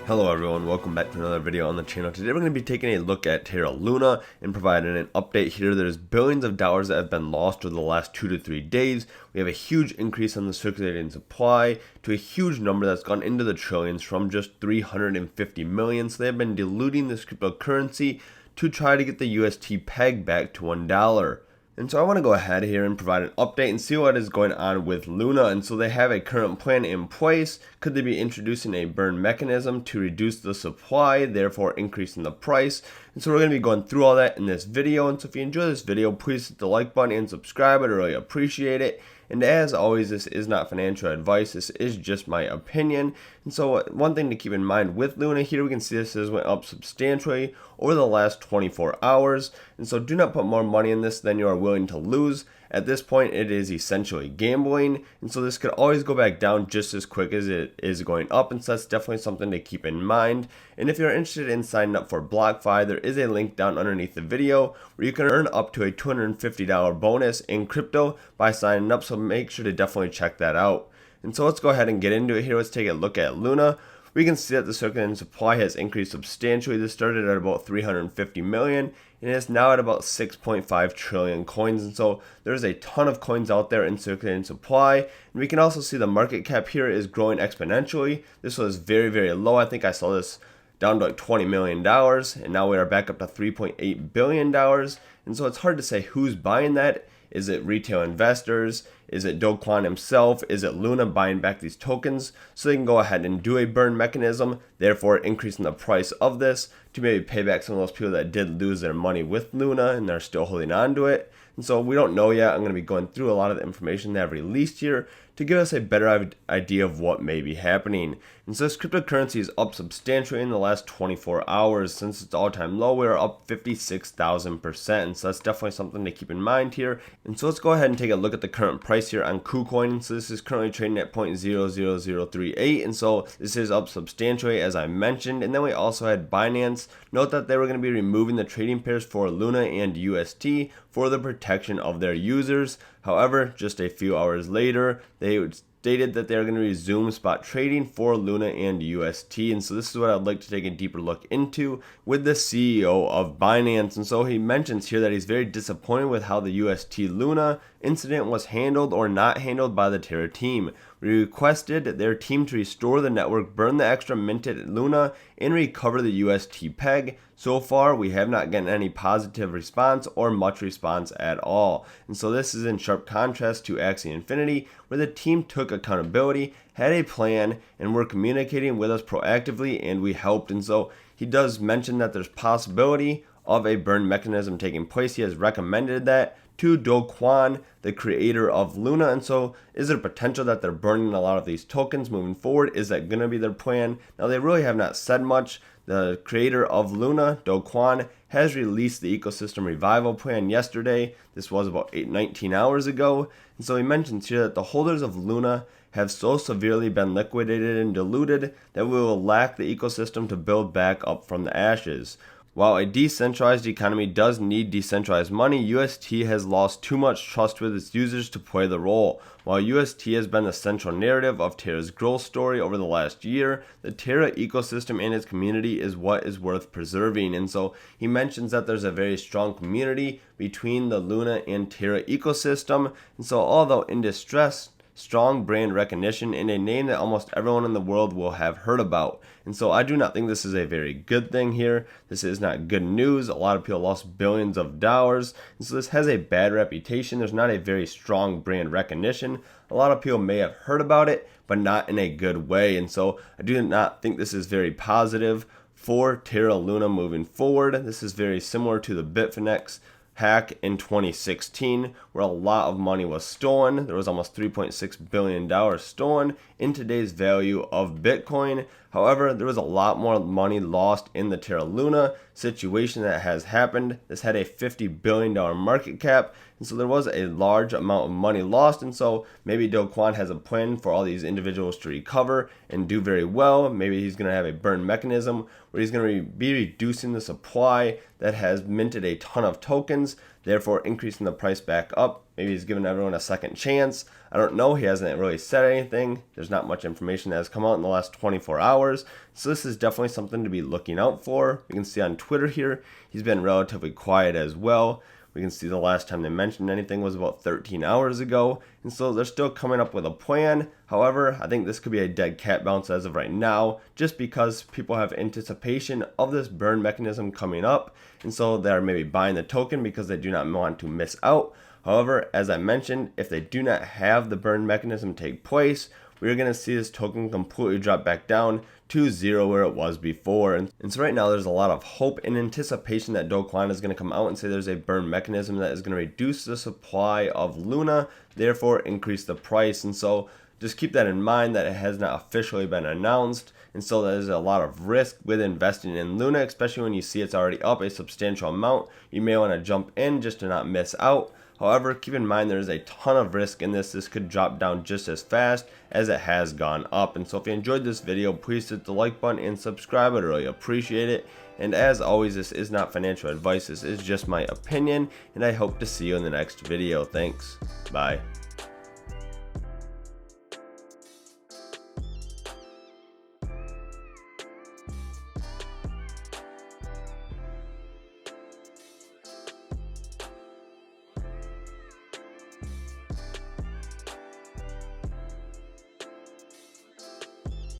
Hello everyone, welcome back to another video on the channel. Today we're going to be taking a look at Terra Luna and providing an update here. There's billions of dollars that have been lost over the last 2 to 3 days. We have a huge increase on the circulating supply to a huge number that's gone into the trillions from just 350 million. So they have been diluting this cryptocurrency to try to get the UST peg back to $1. And so I want to go ahead here and provide an update and see what is going on with Luna. And so they have a current plan in place. Could they be introducing a burn mechanism to reduce the supply, therefore increasing the price? And so we're going to be going through all that in this video. And so if you enjoy this video, please hit the like button and subscribe. I'd really appreciate it. And as always, this is not financial advice. This is just my opinion. And so one thing to keep in mind with Luna here, we can see this has went up substantially over the last 24 hours. And so do not put more money in this than you are willing to lose. At this point, it is essentially gambling. And so this could always go back down just as quick as it is going up. And so that's definitely something to keep in mind. And if you're interested in signing up for BlockFi, there is a link down underneath the video where you can earn up to a $250 bonus in crypto by signing up. So make sure to definitely check that out. And so let's go ahead and get into it here. Let's take a look at Luna. We can see that the circulating supply has increased substantially. This started at about 350 million and is now at about 6.5 trillion coins. And so there's a ton of coins out there in circulating supply. And we can also see the market cap here is growing exponentially. This was very, very low. I think I saw this down to like $20 million, and now we are back up to $3.8 billion. And so it's hard to say who's buying that. Is it retail investors? Is it Do Kwon himself? Is it Luna buying back these tokens so they can go ahead and do a burn mechanism, therefore increasing the price of this to maybe pay back some of those people that did lose their money with Luna and they're still holding on to it? And so we don't know yet. I'm going to be going through a lot of the information they have released here to give us a better idea of what may be happening. And so this cryptocurrency is up substantially in the last 24 hours. Since its all-time low, we are up 56,000%. And so that's definitely something to keep in mind here. And so let's go ahead and take a look at the current price here on KuCoin. So this is currently trading at 0.00038. And so this is up substantially as I mentioned. And then we also had Binance note that they were going to be removing the trading pairs for Luna and UST for the protection of their users. However, just a few hours later, they stated that they're going to resume spot trading for Luna and UST. And so this is what I'd like to take a deeper look into with the CEO of Binance. And so he mentions here that he's very disappointed with how the UST Luna incident was handled or not handled by the Terra team. We requested their team to restore the network, burn the extra minted Luna, and recover the UST peg. So far, we have not gotten any positive response or much response at all. And so this is in sharp contrast to Axie Infinity, where the team took accountability, had a plan, and were communicating with us proactively, and we helped. And so he does mention that there's possibility of a burn mechanism taking place. He has recommended that to Do Kwon, the creator of Luna. And so is there potential that they're burning a lot of these tokens moving forward? Is that going to be their plan? Now, they really have not said much. The creator of Luna, Do Kwon, has released the ecosystem revival plan yesterday. This was about 19 hours ago. And so he mentions here that the holders of Luna have so severely been liquidated and diluted that we will lack the ecosystem to build back up from the ashes. While a decentralized economy does need decentralized money, UST has lost too much trust with its users to play the role. While UST has been the central narrative of Terra's growth story over the last year, the Terra ecosystem and its community is what is worth preserving. And so he mentions that there's a very strong community between the Luna and Terra ecosystem. And so although in distress, strong brand recognition and a name that almost everyone in the world will have heard about. And so I do not think this is a very good thing here. This is not good news. A lot of people lost billions of dollars. And so this has a bad reputation. There's not a very strong brand recognition. A lot of people may have heard about it, but not in a good way. And so I do not think this is very positive for Terra Luna moving forward. This is very similar to the Bitfinex hack in 2016, where a lot of money was stolen. There was almost $3.6 billion stolen, in today's value of Bitcoin. However, there was a lot more money lost in the Terra Luna situation that has happened. This had a $50 billion market cap, and so there was a large amount of money lost, and so maybe Do Kwon has a plan for all these individuals to recover and do very well. Maybe he's going to have a burn mechanism where he's going to be reducing the supply that has minted a ton of tokens, therefore increasing the price back up. Maybe he's giving everyone a second chance. I don't know. He hasn't really said anything. There's not much information that has come out in the last 24 hours. So this is definitely something to be looking out for. You can see on Twitter here, he's been relatively quiet as well. We can see the last time they mentioned anything was about 13 hours ago. And so they're still coming up with a plan. However, I think this could be a dead cat bounce as of right now, just because people have anticipation of this burn mechanism coming up. And so they're maybe buying the token because they do not want to miss out. However, as I mentioned, if they do not have the burn mechanism take place, we're going to see this token completely drop back down to zero where it was before. And so right now there's a lot of hope and anticipation that Do Kwon is going to come out and say there's a burn mechanism that is going to reduce the supply of Luna, therefore increase the price. And so just keep that in mind that it has not officially been announced. And so there's a lot of risk with investing in Luna, especially when you see it's already up a substantial amount. You may want to jump in just to not miss out. However, keep in mind there is a ton of risk in this. This could drop down just as fast as it has gone up. And so if you enjoyed this video, please hit the like button and subscribe. I'd really appreciate it. And as always, this is not financial advice. This is just my opinion. And I hope to see you in the next video. Thanks. Bye.